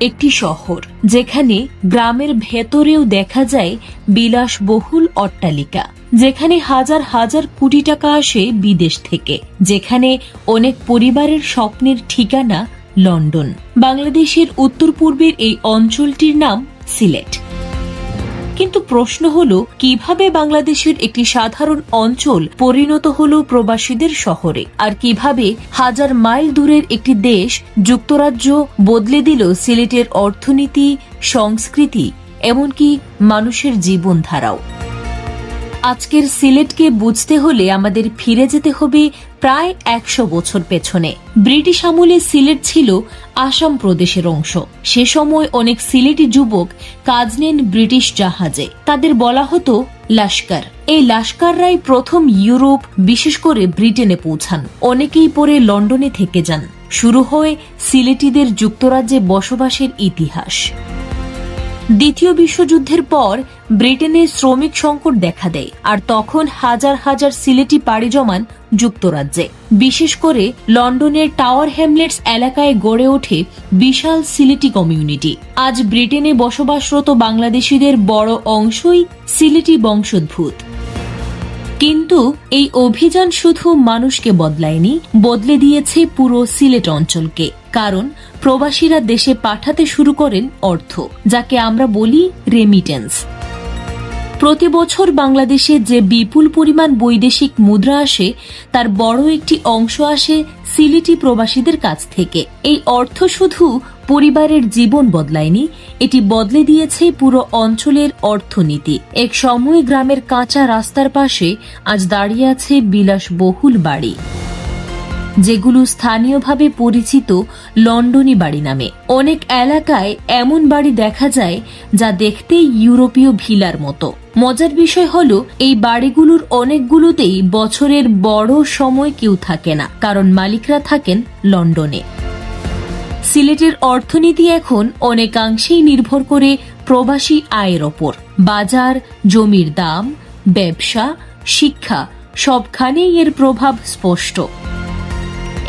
একটি শহর যেখানে গ্রামের ভেতরেও দেখা যায় বিলাসবহুল অট্টালিকা, যেখানে হাজার হাজার কোটি টাকা আসে বিদেশ থেকে, যেখানে অনেক পরিবারের স্বপ্নের ঠিকানা লন্ডন। বাংলাদেশের উত্তর পূর্বের এই অঞ্চলটির নাম সিলেট। কিন্তু প্রশ্ন হলো, কিভাবে বাংলাদেশের একটি সাধারণ অঞ্চল পরিণত হলো প্রবাসীদের শহরে, আর কিভাবে হাজার মাইল দূরের একটি দেশ যুক্তরাজ্য বদলে দিল সিলেটের অর্থনীতি, সংস্কৃতি, এমনকি মানুষের জীবনধারাও। আজকের সিলেটকে বুঝতে হলে আমাদের ফিরে যেতে হবে প্রায় 100 বছর পেছনে। ব্রিটিশ আমলে সিলেট ছিল আসাম প্রদেশের অংশ। সে সময় অনেক সিলেটি যুবক কাজ নেন ব্রিটিশ জাহাজে। তাদের বলা হতো লাস্কার। এই লাস্কাররাই প্রথম ইউরোপ, বিশেষ করে ব্রিটেনে পৌঁছান। অনেকেই পরে লন্ডনে থেকে যান। শুরু হয় সিলেটিদের যুক্তরাজ্যে বসবাসের ইতিহাস। দ্বিতীয় বিশ্বযুদ্ধের পর ব্রিটেনে শ্রমিক সংকট দেখা দেয়, আর তখন হাজার হাজার সিলেটি পাড়ি জমান যুক্তরাজ্যে। বিশেষ করে লন্ডনের টাওয়ার হ্যামলেটস এলাকায় গড়ে ওঠে বিশাল সিলেটি কমিউনিটি। আজ ব্রিটেনে বসবাসরত বাংলাদেশিদের বড় অংশই সিলেটি বংশোদ্ভূত। কিন্তু এই অভিযান শুধু মানুষকে বদলায়নি, বদলে দিয়েছে পুরো সিলেট অঞ্চলকে। কারণ প্রবাসীরা দেশে পাঠাতে শুরু করেন অর্থ, যাকে আমরা বলি রেমিটেন্স। প্রতি বছর বাংলাদেশে যে বিপুল পরিমাণ বৈদেশিক মুদ্রা আসে, তার বড় একটি অংশ আসে সিলেটি প্রবাসীদের কাছ থেকে। এই অর্থ শুধু পরিবারের জীবন বদলায়নি, এটি বদলে দিয়েছে পুরো অঞ্চলের অর্থনীতি। এক সময় গ্রামের কাঁচা রাস্তার পাশে আজ দাঁড়িয়ে আছে বিলাসবহুল বাড়ি, যেগুলো স্থানীয়ভাবে পরিচিত লন্ডনী বাড়ি নামে। অনেক এলাকায় এমন বাড়ি দেখা যায় যা দেখতে ইউরোপীয় ভিলার মতো। মজার বিষয় হলো, এই বাড়িগুলোর অনেকগুলোতেই বছরের বড় সময় কেউ থাকে না, কারণ মালিকরা থাকেন লন্ডনে। সিলেটের অর্থনীতি এখন অনেকাংশেই নির্ভর করে প্রবাসী আয়ের ওপর। বাজার, জমির দাম, ব্যবসা, শিক্ষা, সবখানেই এর প্রভাব স্পষ্ট।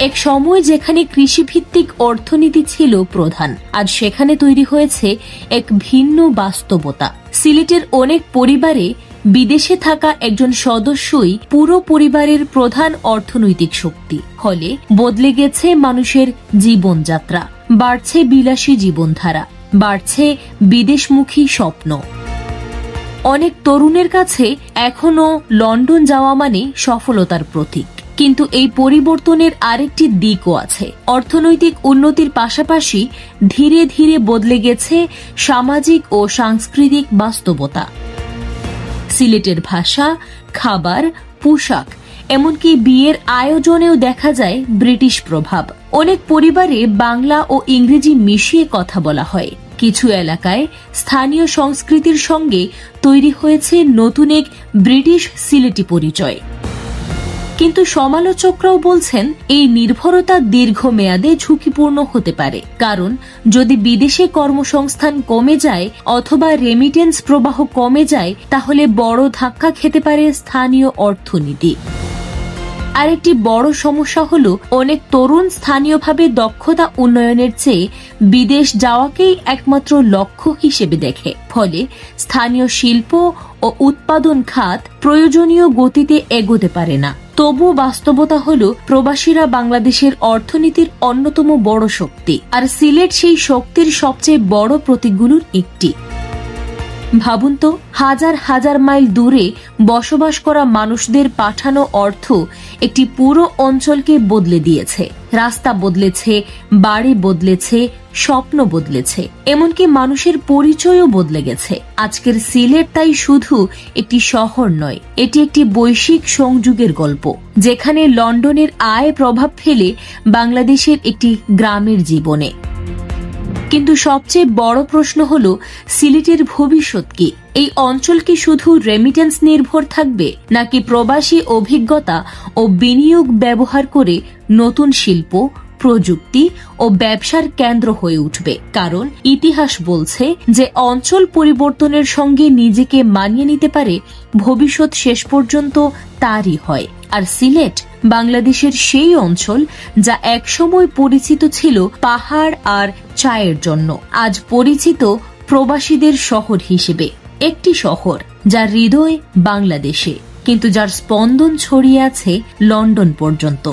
এক সময় যেখানে কৃষিভিত্তিক অর্থনীতি ছিল প্রধান, আজ সেখানে তৈরি হয়েছে এক ভিন্ন বাস্তবতা। সিলেটের অনেক পরিবারে বিদেশে থাকা একজন সদস্যই পুরো পরিবারের প্রধান অর্থনৈতিক শক্তি। ফলে বদলে গেছে মানুষের জীবনযাত্রা, বাড়ছে বিলাসী জীবনধারা, বাড়ছে বিদেশমুখী স্বপ্ন। অনেক তরুণের কাছে এখনো লন্ডন যাওয়া মানে সফলতার প্রতীক। কিন্তু এই পরিবর্তনের আরেকটি দিকও আছে। অর্থনৈতিক উন্নতির পাশাপাশি ধীরে ধীরে বদলে গেছে সামাজিক ও সাংস্কৃতিক বাস্তবতা। সিলেটের ভাষা, খাবার, পোশাক, এমনকি বিয়ের আয়োজনেও দেখা যায় ব্রিটিশ প্রভাব। অনেক পরিবারে বাংলা ও ইংরেজি মিশিয়ে কথা বলা হয়। কিছু এলাকায় স্থানীয় সংস্কৃতির সঙ্গে তৈরি হয়েছে নতুন এক ব্রিটিশ সিলেটি পরিচয়। কিন্তু সমালোচকরাও বলছেন, এই নির্ভরতা দীর্ঘমেয়াদে ঝুঁকিপূর্ণ হতে পারে। কারণ যদি বিদেশে কর্মসংস্থান কমে যায় অথবা রেমিটেন্স প্রবাহ কমে যায়, তাহলে বড় ধাক্কা খেতে পারে স্থানীয় অর্থনীতি। আরেকটি বড় সমস্যা হলো, অনেক তরুণ স্থানীয়ভাবে দক্ষতা উন্নয়নের চেয়ে বিদেশ যাওয়াকেই একমাত্র লক্ষ্য হিসেবে দেখে। ফলে স্থানীয় শিল্প ও উৎপাদন খাত প্রয়োজনীয় গতিতে এগোতে পারে না। তবু বাস্তবতা হলো, প্রবাসীরা বাংলাদেশের অর্থনীতির অন্যতম বড় শক্তি, আর সিলেট সেই শক্তির সবচেয়ে বড় প্রতীকগুলোর একটি। ভাবুন তো, হাজার হাজার মাইল দূরে বসবাস করা মানুষদের পাঠানো অর্থ একটি পুরো অঞ্চলকে বদলে দিয়েছে। রাস্তা বদলেছে, বাড়ি বদলেছে, স্বপ্ন বদলেছে, এমনকি মানুষের পরিচয়ও বদলে গেছে। আজকের সিলেট তাই শুধু একটি শহর নয়, এটি একটি বৈশ্বিক সংযোগের গল্প, যেখানে লন্ডনের আয় প্রভাব ফেলে বাংলাদেশের একটি গ্রামের জীবনে। কিন্তু সবচেয়ে বড় প্রশ্ন হলো, সিলেটের ভবিষ্যৎ কি? এই অঞ্চল কি শুধু রেমিটেন্স নির্ভর থাকবে, নাকি প্রবাসী অভিজ্ঞতা ও বিনিয়োগ ব্যবহার করে নতুন শিল্প, প্রযুক্তি ও ব্যবসার কেন্দ্র হয়ে উঠবে? কারণ ইতিহাস বলছে যে অঞ্চল পরিবর্তনের সঙ্গে নিজেকে মানিয়ে নিতে পারে, ভবিষ্যৎ শেষ পর্যন্ত তারই হয়। আর সিলেট বাংলাদেশের সেই অঞ্চল যা একসময় পরিচিত ছিল পাহাড় আর চায়ের জন্য, আজ পরিচিত প্রবাসীদের শহর হিসেবে। একটি শহর যার হৃদয় বাংলাদেশে, কিন্তু যার স্পন্দন ছড়িয়ে আছে লন্ডন পর্যন্ত।